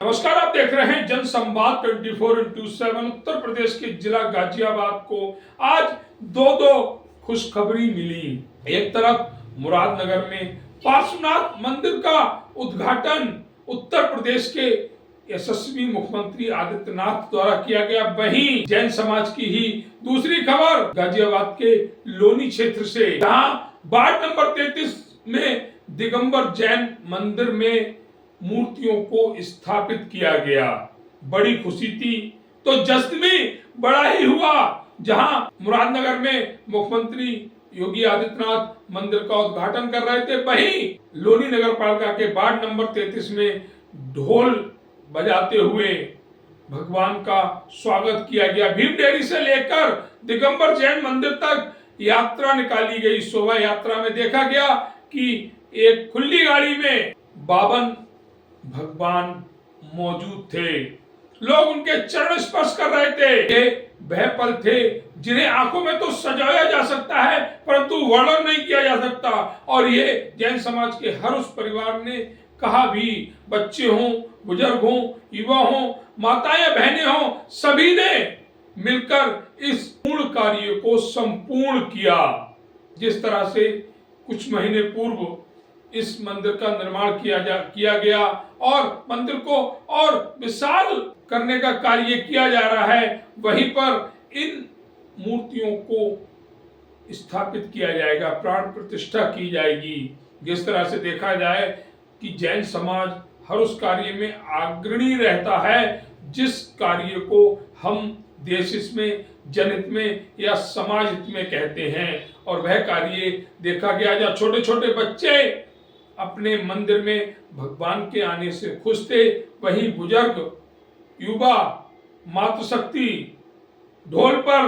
नमस्कार, आप देख रहे हैं जनसंवाद 24x7। उत्तर प्रदेश के जिला गाजियाबाद को आज दो खुशखबरी मिली। एक तरफ मुरादनगर में पार्श्वनाथ मंदिर का उद्घाटन उत्तर प्रदेश के यशस्वी मुख्यमंत्री आदित्यनाथ द्वारा किया गया, वहीं जैन समाज की ही दूसरी खबर गाजियाबाद के लोनी क्षेत्र से, जहां वार्ड नंबर 33 में दिगंबर जैन मंदिर में मूर्तियों को स्थापित किया गया। बड़ी खुशी थी तो जश्न भी बड़ा ही हुआ, जहां मुरादनगर में मुख्यमंत्री योगी आदित्यनाथ मंदिर का उद्घाटन कर रहे थे, वहीं लोनी नगर पालिका के वार्ड नंबर 33 में ढोल बजाते हुए भगवान का स्वागत किया गया। भीम डेयरी से लेकर दिगंबर जैन मंदिर तक यात्रा निकाली गई। शोभा यात्रा में देखा गया कि एक खुली गाड़ी में 52 भगवान मौजूद थे। लोग उनके चरण स्पर्श कर रहे थे। ये वह पल थे जिन्हें आंखों में तो सजाया जा सकता है, परंतु वर्णन नहीं किया जा सकता। और ये जैन समाज के हर उस परिवार ने कहा भी, बच्चे हों, बुजुर्ग हों, युवा हों, माताएं बहनें हों, सभी ने मिलकर इस पूर्ण कार्य को संपूर्ण किया। जिस तरह से कुछ महीने पूर्व इस मंदिर का निर्माण किया गया और मंदिर को और विशाल करने का कार्य किया जा रहा है, वहीं पर इन मूर्तियों को स्थापित किया जाएगा, प्राण प्रतिष्ठा की जाएगी। जिस तरह से देखा जाए कि जैन समाज हर उस कार्य में अग्रणी रहता है जिस कार्य को हम देश हित में, जनहित में या समाज हित में कहते हैं। और वह कार्य देखा गया जहाँ छोटे छोटे बच्चे अपने मंदिर में भगवान के आने से खुश थे, वहीं बुजुर्ग, युवा, मातृशक्ति ढोल पर,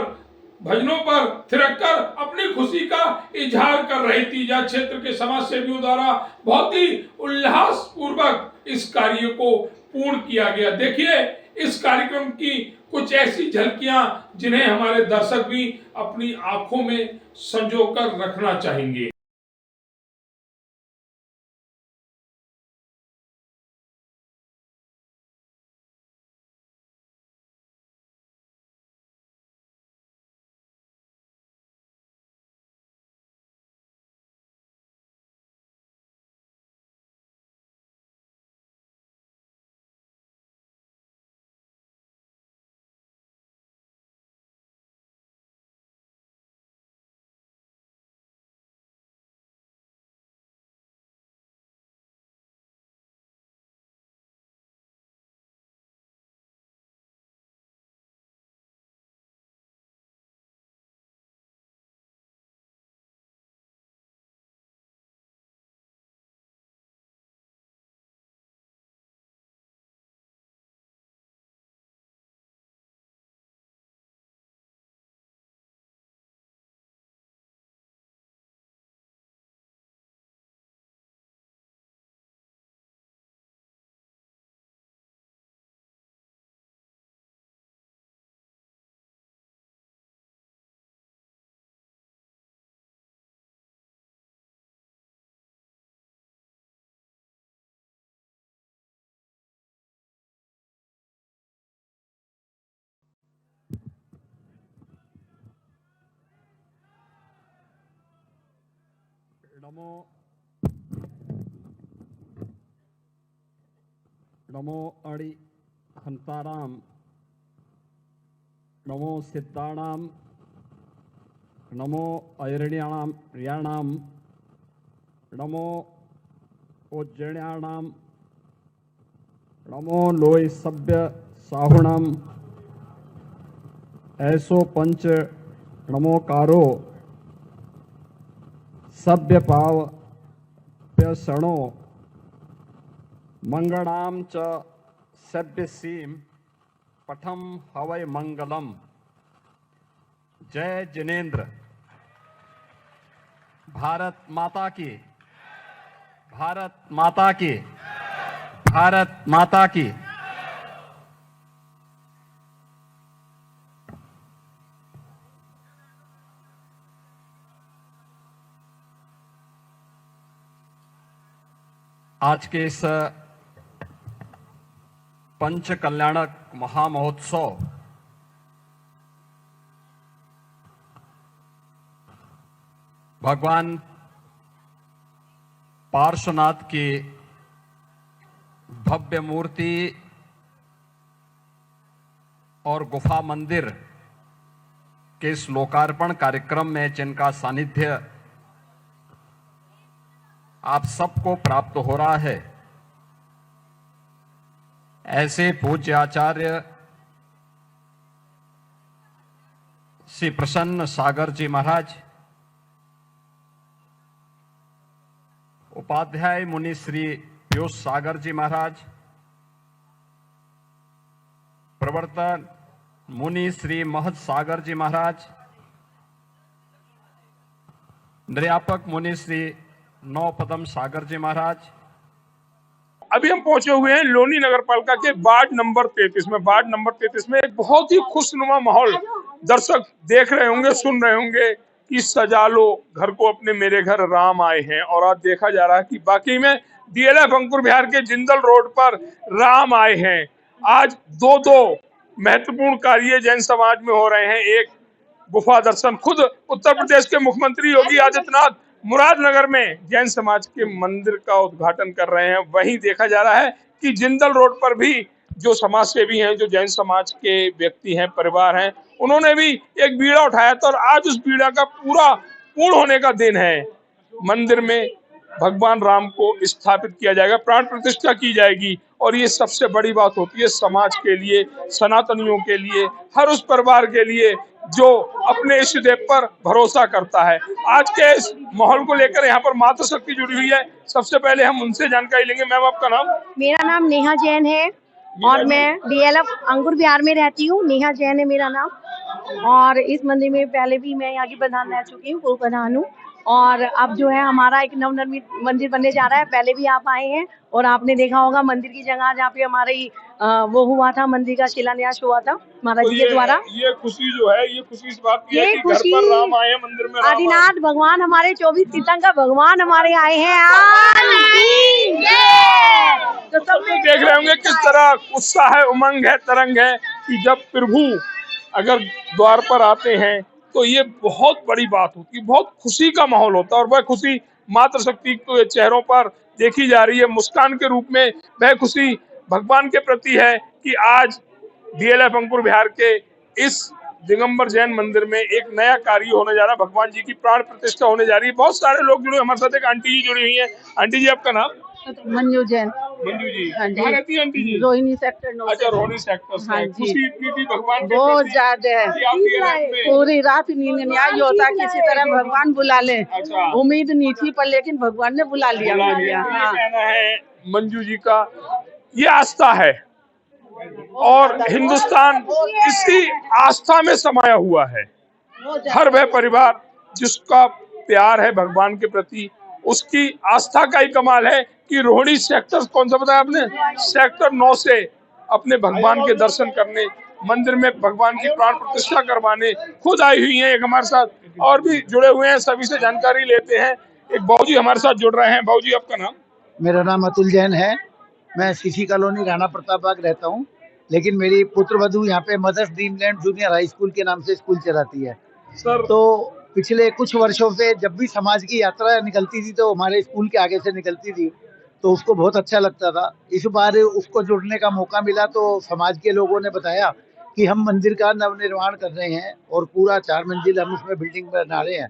भजनों पर थिरककर अपनी खुशी का इजहार कर रही थी। जहाँ क्षेत्र के समाज सेवियों द्वारा बहुत ही उल्लास पूर्वक इस कार्य को पूर्ण किया गया। देखिए इस कार्यक्रम की कुछ ऐसी झलकियां जिन्हें हमारे दर्शक भी अपनी आंखों में संजोकर रखना चाहेंगे। नमो अणि हंताराम, नमो सिद्धाणाम, नमो ऐरण्याणाम प्रियाणाम, नमो उज्जैन्याणाम, नमो लोय सभ्य साहुणाम, ऐसो पंच नमोकारो सभ्य पाव प्यसणो मंगणाम च सभ्य सीम पठम हवय मंगलम। जय जिनेन्द्र। भारत माता की, भारत माता की, भारत माता की। आज के इस पंच कल्याणक महामहोत्सव भगवान पार्श्वनाथ की भव्य मूर्ति और गुफा मंदिर के इस लोकार्पण कार्यक्रम में जिनका सानिध्य आप सबको प्राप्त हो रहा है, ऐसे पूज्य आचार्य श्री प्रसन्न सागर जी महाराज, उपाध्याय मुनि श्री पीयूष सागर जी महाराज, प्रवर्तन मुनि श्री महत सागर जी महाराज, निर्यापक मुनि श्री नौपदम सागर जी महाराज। अभी हम पहुंचे हुए हैं लोनी नगर पालिका के वार्ड नंबर 33 में। वार्ड नंबर 33 में एक बहुत ही खुशनुमा माहौल दर्शक देख रहे होंगे, सुन रहे होंगे कि सजा लो घर को अपने, मेरे घर राम आए हैं। और आज देखा जा रहा है कि वाकई में डीएलएफ अंकुर विहार के जिंदल रोड पर राम आए हैं। आज दो महत्वपूर्ण कार्य जैन समाज में हो रहे हैं। एक गुफा दर्शन, खुद उत्तर प्रदेश के मुख्यमंत्री योगी आदित्यनाथ मुरादनगर में जैन समाज के मंदिर का उद्घाटन कर रहे हैं। वहीं देखा जा रहा है कि जिंदल रोड पर भी जो समाज सेवी हैं, जो जैन समाज के व्यक्ति हैं, परिवार हैं, उन्होंने भी एक बीड़ा उठाया था और आज उस बीड़ा का पूर्ण होने का दिन है। मंदिर में भगवान राम को स्थापित किया जाएगा, प्राण प्रतिष्ठा की जाएगी और ये सबसे बड़ी बात होती है समाज के लिए, सनातनियों के लिए, हर उस परिवार के लिए जो अपने इष्ट देव पर भरोसा करता है। आज के इस माहौल को लेकर यहाँ पर मातृ शक्ति जुड़ी हुई है। सबसे पहले हम उनसे जानकारी लेंगे। मैम, आपका नाम? मेरा नाम नेहा जैन है और मैं डीएलएफ अंकुर विहार में रहती हूँ। नेहा जैन है मेरा नाम। और इस मंदिर में पहले भी मैं यहाँ की प्रधान रह चुकी हूँ, पूर्व प्रधान हूँ। और अब जो है हमारा एक नवनिर्मित मंदिर बनने जा रहा है। पहले भी आप आए हैं और आपने देखा होगा मंदिर की जगह जहाँ पे हमारी वो हुआ था, मंदिर का शिलान्यास हुआ था महाराज जी के द्वारा। ये खुशी जो है, ये खुशी इस बात की है कि घर पर राम आए हैं, मंदिर में राम आदिनाथ भगवान हमारे 24 तीर्थंकर भगवान हमारे आए हैं। तो सब लोग देख रहे होंगे किस तरह उत्साह है, उमंग है, तरंग है कि जब प्रभु अगर द्वार पर आते हैं तो ये बहुत बड़ी बात होती है, बहुत खुशी का माहौल होता है। और वह खुशी मातृ शक्ति के चेहरों पर देखी जा रही है, मुस्कान के रूप में। वह खुशी भगवान के प्रति है कि आज डीएलएफ अंकुर विहार के इस दिगंबर जैन मंदिर में एक नया कार्य होने जा रहा है, भगवान जी की प्राण प्रतिष्ठा होने जा रही है। बहुत सारे लोग जुड़े, हमारे साथ एक आंटी जी जुड़ी हुई है। आंटी जी, आपका नाम? मंजू जैन। मंजू जी, हाँ जी। कहाँ रहती है आंटी जी? रोहिणी सेक्टर 9। अच्छा, रोहिणी सेक्टर से। हाँ जी। खुशी इतनी थी भगवान के बहुत प्रति ज्यादा है, कि आप DLF में- पूरी रात नींद नहीं आई, होता किसी तरह भगवान बुला ले। अच्छा। उम्मीद नहीं थी पर लेकिन भगवान ने बुला लिया। ये कहना है मंजू जी का, ये आस्था है और हिंदुस्तान इसी आस्था में समाया हुआ है। हर वह परिवार जिसका प्यार है भगवान के प्रति, उसकी आस्था का ही कमाल है कि रोहिणी सेक्टर, कौन सा बताया आपने? सेक्टर 9 से अपने भगवान के दर्शन करने, मंदिर में भगवान की प्राण प्रतिष्ठा करवाने खुद आई हुई हैं। एक हमारे साथ और भी जुड़े हुए हैं, सभी से जानकारी लेते हैं। एक बाबूजी हमारे साथ जुड़ रहे हैं। बाबूजी, आपका नाम? मेरा नाम अतुल जैन है। मैं सीसी कॉलोनी राणा प्रताप बाग रहता हूँ, लेकिन मेरी पुत्रवधू यहाँ पे Mother's Dreamland Junior High School के नाम से स्कूल चलाती है। सर, तो पिछले कुछ वर्षों से जब भी समाज की यात्रा निकलती थी तो हमारे स्कूल के आगे से निकलती थी, तो उसको बहुत अच्छा लगता था। इस बार उसको जुड़ने का मौका मिला तो समाज के लोगों ने बताया कि हम मंदिर का नवनिर्माण कर रहे हैं और पूरा 4 मंजिल हम उसमें बिल्डिंग बना रहे हैं।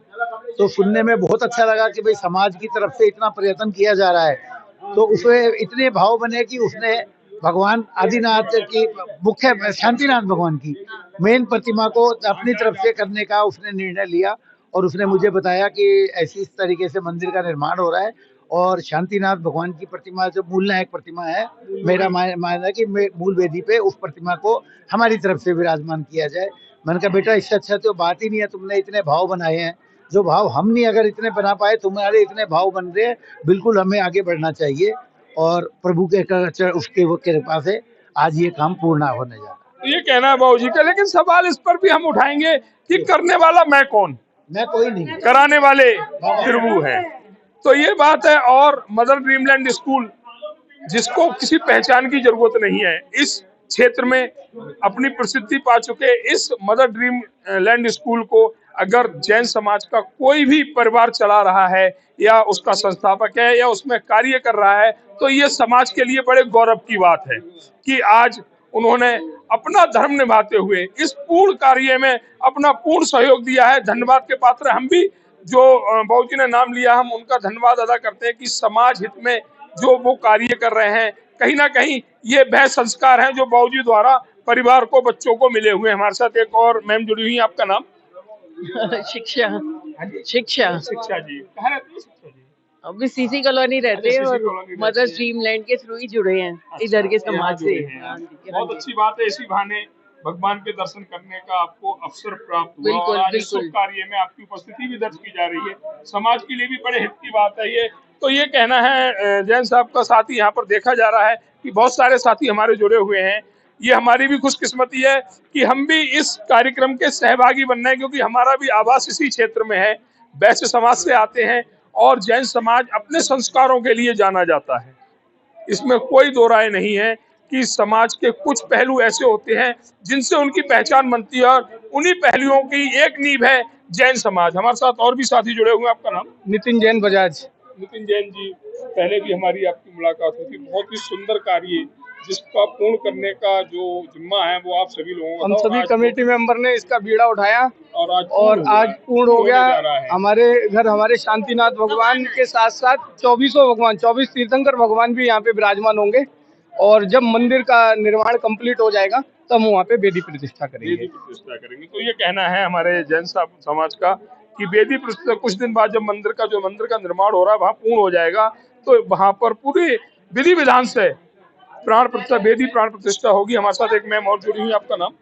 तो सुनने में बहुत अच्छा लगा कि भाई समाज की तरफ से इतना प्रयत्न किया जा रहा है। तो उसमें इतने भाव बने कि उसने भगवान आदिनाथ की, मुख्य शांतिनाथ भगवान की मेन प्रतिमा को अपनी तरफ से करने का उसने निर्णय लिया। और उसने मुझे बताया कि ऐसी इस तरीके से मंदिर का निर्माण हो रहा है और शांतिनाथ भगवान की प्रतिमा जो मूल नायक प्रतिमा है, मेरा मानना है कि मूल वेदी पे उस प्रतिमा को हमारी तरफ से विराजमान किया जाए। मैंने कहा बेटा इससे अच्छा तो बात ही नहीं है, तुमने इतने भाव बनाए हैं, जो भाव हम नहीं अगर इतने बना पाए, तुम्हारे इतने भाव बन रहे हैं, बिल्कुल हमें आगे बढ़ना चाहिए। और प्रभु के उसके कृपा से आज ये काम पूर्ण होने जा रहा है। ये कहना है बाबूजी का, लेकिन सवाल इस पर भी हम उठाएंगे कि करने वाला मैं कौन? मैं कोई नहीं, कराने वाले प्रभु है। तो ये बात है। और मदर ड्रीमलैंड स्कूल जिसको किसी पहचान की जरूरत नहीं है, इस क्षेत्र में अपनी प्रसिद्धि पा चुके इस मदर ड्रीम लैंड स्कूल को अगर जैन समाज का कोई भी परिवार चला रहा है या उसका संस्थापक है या उसमें कार्य कर रहा है, तो ये समाज के लिए बड़े गौरव की बात है कि आज उन्होंने अपना धर्म निभाते हुए इस पूर्ण कार्य में अपना पूर्ण सहयोग दिया है। धन्यवाद के पात्र हम भी, जो बाबूजी ने नाम लिया, हम उनका धन्यवाद अदा करते हैं कि समाज हित में जो वो कार्य कर रहे हैं, कहीं ना कहीं ये वह संस्कार हैं जो बाबूजी द्वारा परिवार को, बच्चों को मिले हुए हैं। हमारे साथ एक और मैम जुड़ी हुई है, आपका नाम? शिक्षा शिक्षा शिक्षा जी, कहाँ रहती है शिक्षा जी? अभी सीसी कॉलोनी रहते हैं अच्छा, और CC कॉलोनी रहते मदर हैं। ड्रीम लैंड के थ्रू ही जुड़े हैं इधर के अच्छा, यहाँ समाज से। जुड़े हैं। हाँ जी, बहुत अच्छी बात है, इसी बहाने भगवान के दर्शन करने का आपको अवसर प्राप्त हुआ बिल्कुल, और आज इस बिल्कुल। शुभ कार्य में आपकी उपस्थिति भी दर्ज की जा रही है। समाज के लिए भी बड़े हित की बात है ये। तो ये कहना है जैन साहब का। साथ ही यहाँ पर देखा जा रहा है कि बहुत सारे साथी हमारे जुड़े हुए हैं। ये हमारी भी खुशकिस्मती है कि हम भी इस कार्यक्रम के सहभागी बन रहे हैं, क्योंकि हमारा भी आवास इसी क्षेत्र में है। वैश्य समाज से आते हैं और जैन समाज अपने संस्कारों के लिए जाना जाता है, इसमें कोई दो राय नहीं है कि समाज के कुछ पहलू ऐसे होते हैं जिनसे उनकी पहचान बनती है और उन्हीं पहलुओं की एक नींव है जैन समाज। हमारे साथ और भी साथी जुड़े हुए हैं। आपका नाम? नितिन जैन बजाज। नितिन जैन जी, पहले भी हमारी आपकी मुलाकात हुई थी। बहुत ही सुंदर कार्य जिसका पूर्ण करने का जो जिम्मा है वो आप सभी लोगों का हम था। सभी आज कमेटी मेंबर ने इसका बीड़ा उठाया और आज पूर्ण हो गया। होने जा रहा है। हमारे घर हमारे शांतिनाथ भगवान के साथ साथ 24 तीर्थंकर भगवान भी यहाँ पे विराजमान होंगे और जब मंदिर का निर्माण कंप्लीट हो जाएगा तब हम वहाँ पे वेदी प्रतिष्ठा वेदी करेंगे। प्रतिष्ठा करेंगे। तो ये कहना है हमारे जैन समाज का कि वेदी प्रतिष्ठा कुछ दिन बाद जब मंदिर का निर्माण हो रहा है वहाँ पूर्ण हो जाएगा, तो वहाँ पर पूरी विधि विधान से वेदी प्राण प्रतिष्ठा होगी। हमारे साथ एक मैम और जुड़ी हुई। आपका नाम?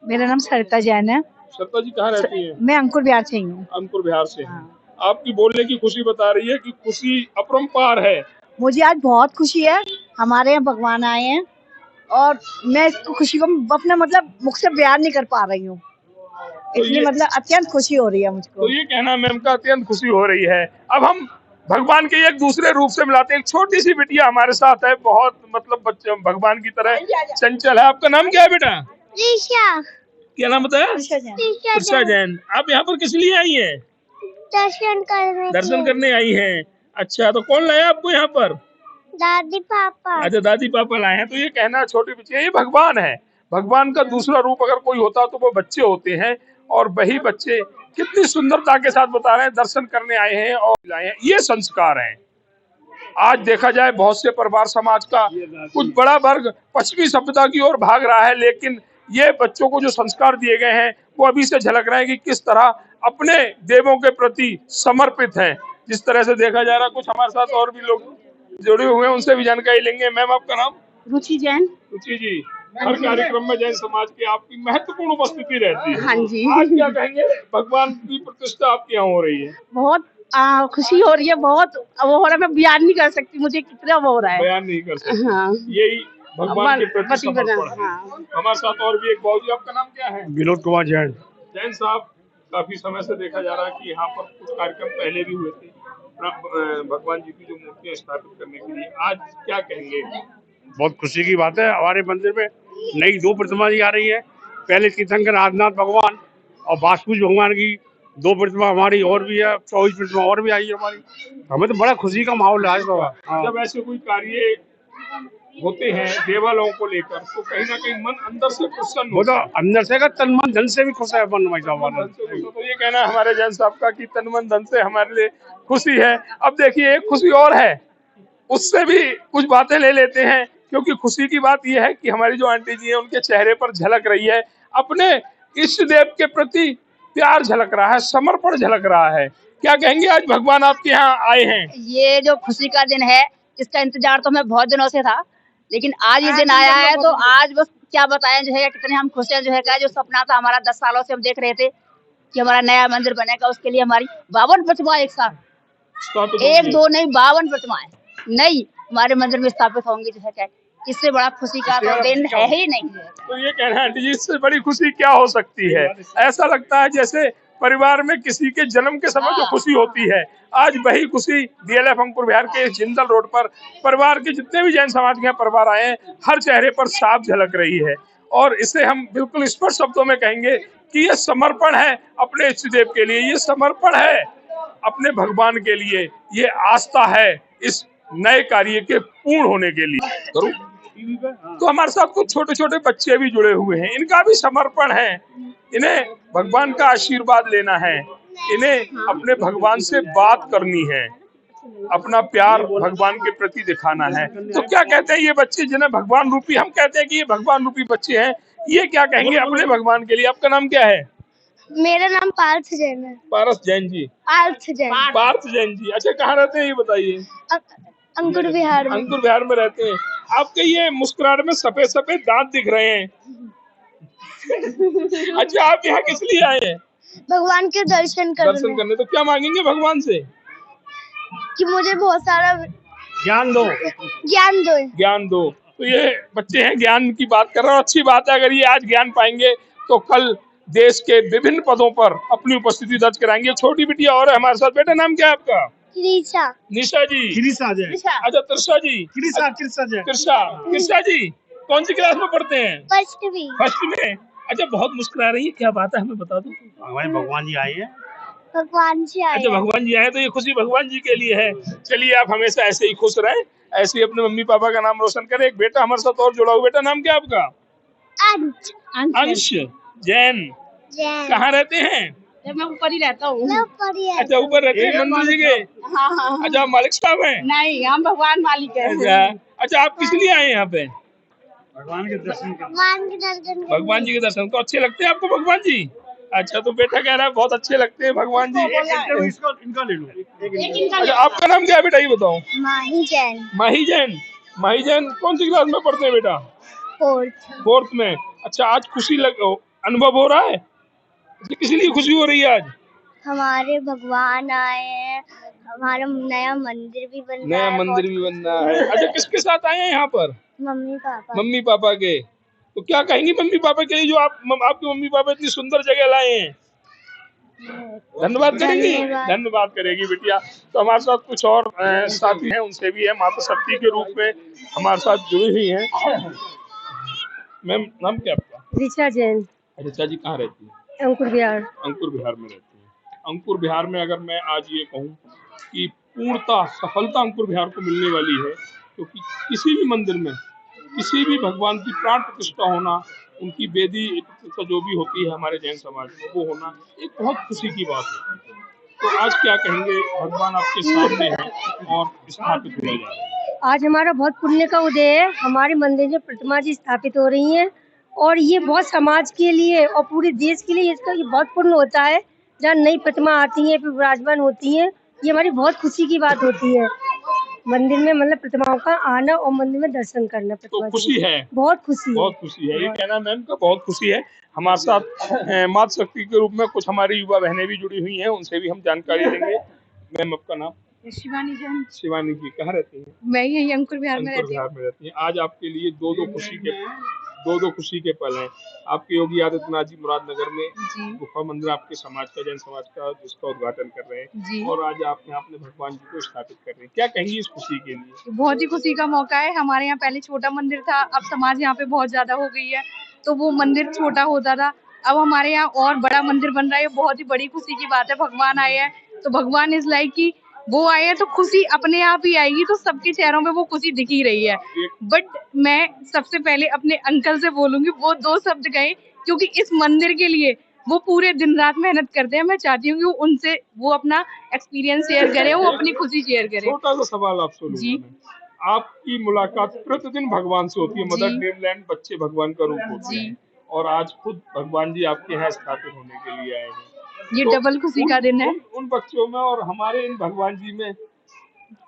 मेरा नाम सरिता जैन है। सत्ता जी, कहाँ रहती है? मैं अंकुर बिहार से ही हूँ। अंकुर बिहार से हैं। आपकी बोलने की खुशी बता रही है कि खुशी अपरंपार है। मुझे आज बहुत खुशी है, हमारे यहाँ भगवान आए हैं और मैं इस खुशी को अपने मुख से बयान नहीं कर पा रही हूँ। इसलिए अत्यंत खुशी हो रही है मुझको। तो ये कहना मैम का अत्यंत खुशी हो रही है। अब हम भगवान के एक दूसरे रूप से मिलाते हैं। एक छोटी सी बिटिया हमारे साथ है, बहुत बच्चे भगवान की तरह चंचल है। आपका नाम क्या है बेटा? ऋषा। क्या नाम बताया? ऋषा जैन। आप यहाँ पर किस लिए आई हैं? दर्शन करने आई हैं। अच्छा, तो कौन लाया आपको यहाँ पर? दादी पापा। अच्छा, दादी पापा लाए हैं। तो ये कहना छोटी बिटिया, ये भगवान है। भगवान का दूसरा रूप अगर कोई होता तो वो बच्चे होते हैं, और वही बच्चे कितनी सुंदरता के साथ बता रहे हैं दर्शन करने आए हैं और लाए हैं। ये संस्कार हैं। आज देखा जाए बहुत से परिवार समाज का कुछ बड़ा वर्ग पश्चिमी सभ्यता की ओर भाग रहा है, लेकिन ये बच्चों को जो संस्कार दिए गए हैं वो अभी से झलक रहे हैं कि किस तरह अपने देवों के प्रति समर्पित हैं। जिस तरह से देखा जा रहा है, कुछ हमारे साथ और भी लोग जुड़े हुए हैं, उनसे भी जानकारी लेंगे। मैम, आपका नाम? रुचि जैन। रुचि जी, हर कार्यक्रम में जैन समाज की आपकी महत्वपूर्ण उपस्थिति रहती है। हाँ जी। आज क्या कहेंगे, भगवान की प्रतिष्ठा आपके यहाँ हो रही है? बहुत खुशी हो रही है, बहुत वो हो रहा है, मैं बयान नहीं कर सकती मुझे कितना वो हो रहा है। बयान नहीं कर सकते। हाँ। यही भगवान के प्रति पति बना। समर्पण है। हाँ। हमारे साथ और भी एक बाबूजी। आपका नाम क्या है? विनोद कुमार जैन। जैन साहब, काफी समय से देखा जा रहा है कि यहाँ पर कुछ कार्यक्रम पहले भी हुए थे भगवान जी की जो मूर्तियां स्थापित करने के लिए। आज क्या कहेंगे? बहुत खुशी की बात है, हमारे मंदिर में नई 2 प्रतिमा आ रही है। पहले तीर्थंकर आदिनाथ भगवान और वासुदेव भगवान की 2 प्रतिमा हमारी और भी है, 24 प्रतिमा और भी आई है हमारी। हमें तो बड़ा खुशी का माहौल है। जब ऐसे कोई कार्य होते हैं देवालयों को लेकर, तो कहीं ना कहीं मन अंदर से प्रसन्न वो तो अंदर से का तन मन धन से भी खुश है अपन भाई साहब। तो ये कहना है हमारे जैन साहब का कि तन मन धन से हमारे लिए खुशी है। अब देखिए, एक खुशी और है, उससे भी कुछ बातें ले लेते हैं, क्योंकि खुशी की बात यह है कि हमारी जो आंटी जी है उनके चेहरे पर झलक रही है, अपने इष्ट देव के प्रति प्यार झलक रहा है, समर्पण झलक रहा है। क्या कहेंगे, आज भगवान आपके यहाँ आए हैं? ये जो खुशी का दिन है, इसका इंतजार तो हमें बहुत दिनों से था, लेकिन आज ये दिन आया है, तो आज बस क्या बताएं जो है, कितने हम खुश हैं जो है क्या, जो सपना था हमारा 10 सालों से हम देख रहे थे कि हमारा नया मंदिर बनेगा, उसके लिए हमारी 52 प्रतिमा एक साथ, एक दो नहीं 52 प्रतिमाएं नई हमारे मंदिर में स्थापित होंगी जो है क्या। इससे बड़ा खुशी का तो दिन है ही नहीं। तो ये कहना है आंटी जी, इससे बड़ी खुशी क्या हो सकती है? ऐसा लगता है जैसे परिवार में किसी के जन्म के समय जो खुशी होती है, आज वही खुशी डीएलएफ अंकुर विहार के जिंदल रोड पर परिवार के जितने भी जैन समाज के परिवार आए हैं, हर चेहरे पर साफ झलक रही है। और इसे हम बिल्कुल स्पष्ट शब्दों में कहेंगे कि ये समर्पण है अपने इष्ट देव के लिए, ये समर्पण है अपने भगवान के लिए, ये आस्था है इस नए कार्य के पूर्ण होने के लिए। तो हमारे साथ कुछ छोटे छोटे बच्चे भी जुड़े हुए हैं, इनका भी समर्पण है, इन्हें भगवान का आशीर्वाद लेना है, इन्हें अपने भगवान से बात करनी है, अपना प्यार भगवान के प्रति दिखाना है। तो क्या कहते हैं ये बच्चे, जिन्हें भगवान रूपी, हम कहते हैं कि ये भगवान रूपी बच्चे हैं, ये क्या कहेंगे अपने भगवान के लिए? आपका नाम क्या है? मेरा नाम पार्थ जैन है। पारस जैन जी। पार्थ जैन। पार्थ जैन जी, अच्छा कहाँ रहते हैं ये बताइए? अंकुर विहार में। अंकुर विहार में रहते हैं। आपके ये मुस्कुराहट में सफेद सफेद दांत दिख रहे हैं। अच्छा, आप यहाँ किस लिए आए हैं? भगवान के दर्शन करने। तो क्या मांगेंगे भगवान से? कि मुझे बहुत सारा ज्ञान दो। ज्ञान दो। तो ये बच्चे हैं, ज्ञान की बात कर रहे हैं। अच्छी बात है, अगर ये आज ज्ञान पाएंगे तो कल देश के विभिन्न पदों पर अपनी उपस्थिति दर्ज कराएंगे। छोटी बिटिया और है हमारे साथ। बेटा नाम क्या है आपका? निशा जी। अच्छा, त्रिशा जी। कृषा जी कौन सी क्लास में पढ़ते हैं? फर्स्ट में। अच्छा, बहुत मुस्कुरा रही है, क्या बात है हमें बता दो। हमारे भगवान जी आए हैं। अच्छा, भगवान जी आए, तो ये खुशी भगवान जी के लिए है। चलिए, आप हमेशा ऐसे ही खुश रहें, ऐसे ही अपने मम्मी पापा का नाम रोशन करें। एक बेटा हमारे साथ और जुड़ा हुआ। बेटा नाम क्या है आपका? अंश जैन। कहाँ रहते हैं? मैं ऊपर ही रहता हूँ। अच्छा, ऊपर रहते हैं मंदिर जी के? हाँ। अच्छा, मालिक साहब हैं? नहीं, हम भगवान मालिक हैं। अच्छा, आप किस लिए आए यहाँ पे? भगवान के दर्शन भगवान जी के दर्शन। तो अच्छे लगते हैं आपको भगवान जी? अच्छा, तो बेटा कह रहा है बहुत अच्छे लगते हैं भगवान जी। इनका ले लो। अच्छा, आपका नाम क्या है बेटा, ये बताओ? माही जैन कौन सी क्लास में पढ़ते हैं बेटा? फोर्थ में। अच्छा, आज खुशी अनुभव हो रहा है? किस लिए खुशी हो रही है आज? हमारे भगवान आए हैं, हमारा नया मंदिर भी बन रहा है। अच्छा, किसके साथ आए हैं यहाँ पर? मम्मी पापा के। तो क्या कहेंगी मम्मी पापा के लिए, जो आपके मम्मी पापा इतनी सुंदर जगह लाए हैं? धन्यवाद करेंगी? धन्यवाद करेगी बिटिया। तो हमारे साथ कुछ और साथी हैं, उनसे भी है, माता शक्ति के रूप में हमारे साथ जुड़ी हुई हैं। मैम नाम क्या आपका? ऋचा जैन। अच्छा जी, कहाँ रहती है? अंकुर विहार। अंकुर विहार में रहती है। अंकुर विहार में अगर मैं आज ये कहूँ कि पूर्णतः सफलता अंकुर विहार को मिलने वाली है, क्योंकि किसी भी मंदिर में किसी भी भगवान की प्राण प्रतिष्ठा होना, उनकी वेदी जो भी होती है हमारे जैन समाज में, वो होना एक बहुत खुशी की बात है। तो आज क्या कहेंगे, भगवान आपके सामने है और स्थापित हो जा रहे हैं। आज हमारा बहुत पुण्य का उदय है। हमारे मंदिर में प्रतिमा जी स्थापित हो रही हैं और ये बहुत समाज के लिए और पूरे देश के लिए इसका ये बहुत पुण्य होता है। जहाँ नई प्रतिमा आती है, फिर विराजमान होती है, ये हमारी बहुत खुशी की बात होती है। मंदिर में मतलब प्रतिमाओं का आना और मंदिर में दर्शन करना। तो खुशी है, बहुत खुशी है। ये कहना मैम का बहुत खुशी है। हमारे साथ माता शक्ति के रूप में कुछ हमारी युवा बहनें भी जुड़ी हुई हैं, उनसे भी हम जानकारी लेंगे। मैम आपका नाम? शिवानी जैन। शिवानी जी, कहाँ रहती हैं? मैं यही अंकुर विहार में रहती हूँ। आज आपके लिए दो खुशी के पल हैं। आपके योगी आदित्यनाथ जी मुरादनगर में गुफा मंदिर आपके समाज का, जैन समाज का, जिसका उद्घाटन कर रहे हैं, और आज आप यहाँ अपने भगवान जी को स्थापित कर रहे हैं। क्या कहेंगी इस खुशी के लिए? बहुत ही खुशी का मौका है। हमारे यहाँ पहले छोटा मंदिर था, अब समाज यहाँ पे बहुत ज्यादा हो गई है, तो वो मंदिर छोटा होता था, अब हमारे यहाँ और बड़ा मंदिर बन रहा है। बहुत ही बड़ी खुशी की बात है। भगवान आए हैं तो भगवान इज लाइक कि वो आए हैं तो खुशी अपने आप ही आएगी। तो सबके चेहरों पे वो खुशी दिख ही रही है। बट मैं सबसे पहले अपने अंकल से बोलूंगी, वो 2 शब्द कहे, क्योंकि इस मंदिर के लिए वो पूरे दिन रात मेहनत करते हैं। मैं चाहती हूँ कि उनसे वो अपना एक्सपीरियंस शेयर करें, वो अपनी खुशी शेयर करें। छोटा सा सवाल आपसे जी, आपकी मुलाकात प्रतिदिन भगवान से होती है, मदर ड्रीमलैंड बच्चे भगवान का रूप होते हैं, और आज खुद भगवान जी आपके यहाँ स्थापित होने के लिए आए हैं। ये डबल खुशी का दिन है। उन बच्चों में और हमारे इन भगवान जी में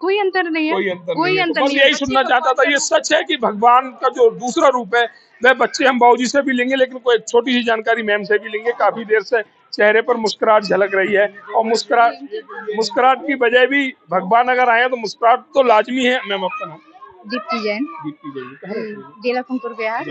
कोई अंतर नहीं है। कोई अंतर नहीं है। यही सुनना चाहता था। ये सच है कि भगवान का जो दूसरा रूप है, वह बच्चे हम बाबूजी से भी लेंगे, लेकिन कोई छोटी सी जानकारी मैम से भी लेंगे। काफी देर से चेहरे पर मुस्कुराहट झलक रही है, और मुस्कुराहट की बजाय भी भगवान अगर आए तो मुस्कुराहट तो लाजमी है। मैम आपका नाम? दीप्ति जैन। कहाँ रहती हैं? अंकुर विहार।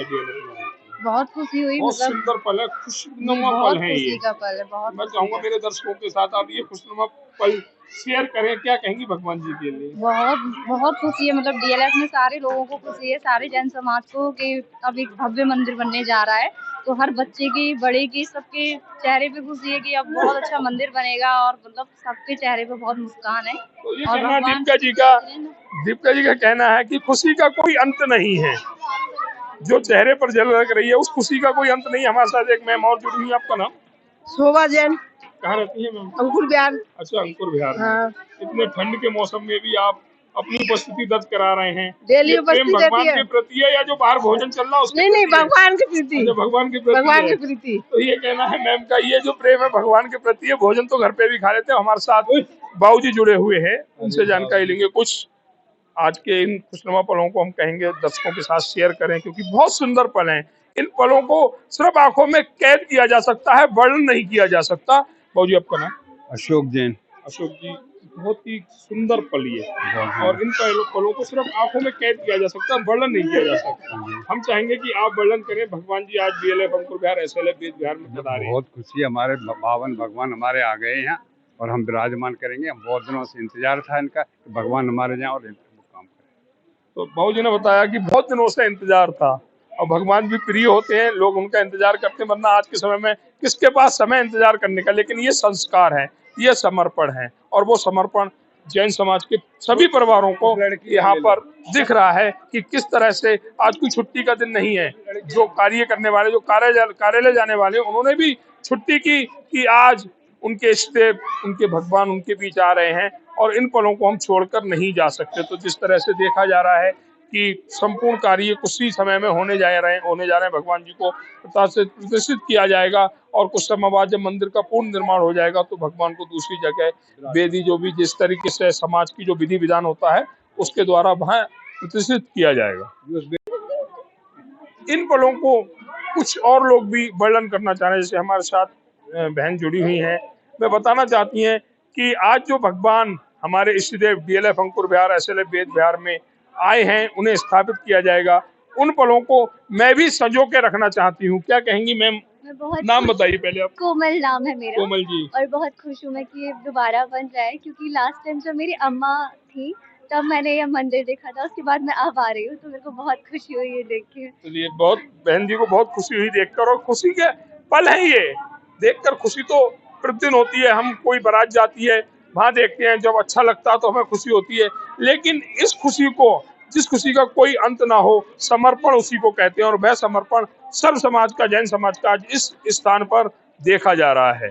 बहुत खुशी हुई, बहुत मतलब सुंदर पल है, खुशनुमा बहुत पल है खुशी ये। का पल है, बहुत मैं खुशी चाहूंगा का। मेरे दर्शकों के साथ आप ये खुशनुमा पल शेयर करें, क्या कहेंगी भगवान जी के लिए? बहुत बहुत खुशी है, मतलब डीएलएफ में सारे लोगों को खुशी है, सारे जैन समाज को, कि अब एक भव्य मंदिर बनने जा रहा है। तो हर बच्चे की, बड़े की, सबके चेहरे पे खुशी है कि अब बहुत अच्छा मंदिर बनेगा, और मतलब सबके चेहरे पे बहुत मुस्कान है। तो ये और कहना भगवान दीपिका जी का कहना है कि खुशी का कोई अंत नहीं है, जो चेहरे पर झलक रही है उस खुशी का कोई अंत नहीं है। हमारे साथ एक मैम और जुड़ी हुई है, आपका नाम? शोभा जैन, कहाँ रहती है मैम? अंकुर बिहार। अच्छा, अंकुर बिहार में। हाँ, इतने ठंड के मौसम में भी आप अपनी उपस्थिति दर्ज करा रहे हैं। डेली ये प्रेम उपस्थित भगवान रहती है। के प्रति है या जो बाहर भोजन चल रहा है उसके नहीं नहीं, प्रति है? भगवान की प्रीति, अच्छा, भगवान के प्रति भगवान है। की प्रीति। तो ये कहना है मैम का, ये जो प्रेम है भगवान के प्रति है, भोजन तो घर पे भी खा लेते हैं। हमारे साथ बाबूजी जुड़े हुए हैं, उनसे जानकारी लेंगे कुछ। आज के इन खुशनुमा पलों को हम कहेंगे दर्शकों के साथ शेयर करें, क्योंकि बहुत सुंदर पल हैं। इन पलों को सिर्फ आंखों में कैद किया जा सकता है, वर्णन नहीं किया जा सकता। बाबूजी, आपका नाम? अशोक जैन। अशोक जी, बहुत ही सुंदर पल ये, और इन पलों को सिर्फ आंखों में कैद किया जा सकता है, वर्णन नहीं किया जा सकता। हम चाहेंगे कि आप वर्णन करें। भगवान जी आज डीएलएफ अंकुर बिहार एसएलएफ वेद बिहार में पधारे हैं। बहुत खुशी है, हमारे पावन भगवान हमारे आ गए हैं और हम विराजमान करेंगे। हम बहुत दिनों से इंतजार था इनका कि भगवान हमारे जाएं और काम करें। तो बाबूजी ने बताया कि बहुत दिनों से इंतजार था, और भगवान भी प्रिय होते हैं, लोग उनका इंतजार करते हैं, वरना आज के समय में किसके पास समय इंतजार करने का। लेकिन ये संस्कार है, ये समर्पण है, और वो समर्पण जैन समाज के सभी परिवारों को यहाँ पर दिख रहा है कि किस तरह से आज कोई छुट्टी का दिन नहीं है। जो कार्य करने वाले, जो कार्यालय जाने वाले, उन्होंने भी छुट्टी की कि आज उनके इष्ट, उनके भगवान उनके बीच आ रहे हैं, और इन पलों को हम छोड़कर नहीं जा सकते। तो जिस तरह से देखा जा रहा है कि संपूर्ण कार्य कुछ ही समय में होने जा रहे हैं, भगवान जी को प्रतिष्ठित किया जाएगा, और कुछ समय बाद जब मंदिर का पूर्ण निर्माण हो जाएगा तो भगवान को दूसरी जगह वेदी, जो भी जिस तरीके से समाज की जो विधि विधान होता है उसके द्वारा वहां प्रतिष्ठित किया जाएगा। इन पलों को कुछ और लोग भी वर्णन करना चाह रहे हैं, जैसे हमारे साथ बहन जुड़ी हुई हैं। मैं बताना चाहती हैं कि आज जो भगवान हमारे इष्टदेव डीएलएफ अंकुर बिहार एसएलएफ वेद बिहार में आए हैं, उन्हें स्थापित किया जाएगा। उन पलों को मैं भी संजो के रखना चाहती हूँ। क्या कहेंगी मैम? मैं बहुत नाम बताइए पहले आप। कोमल नाम है मेरा। कोमल जी। और बहुत खुश हूँ मैं कि ये दोबारा बन रहा है, क्योंकि लास्ट टाइम जब मेरी अम्मा थी तब मैंने ये मंदिर देखा था, उसके बाद मैं अब आ रही हूँ, तो मेरे को बहुत खुशी हुई ये देख के। चलिए, बहुत बहन जी को बहुत खुशी हुई देखकर, और खुशी के पल है ये। देखकर खुशी तो प्रतिदिन होती है, हम कोई बारात जाती है वहां देखते हैं, जब अच्छा लगता है तो हमें खुशी होती है। लेकिन इस खुशी को, जिस खुशी का कोई अंत ना हो, समर्पण उसी को कहते हैं, और वह समर्पण सर्व समाज का, जैन समाज का आज इस स्थान पर देखा जा रहा है।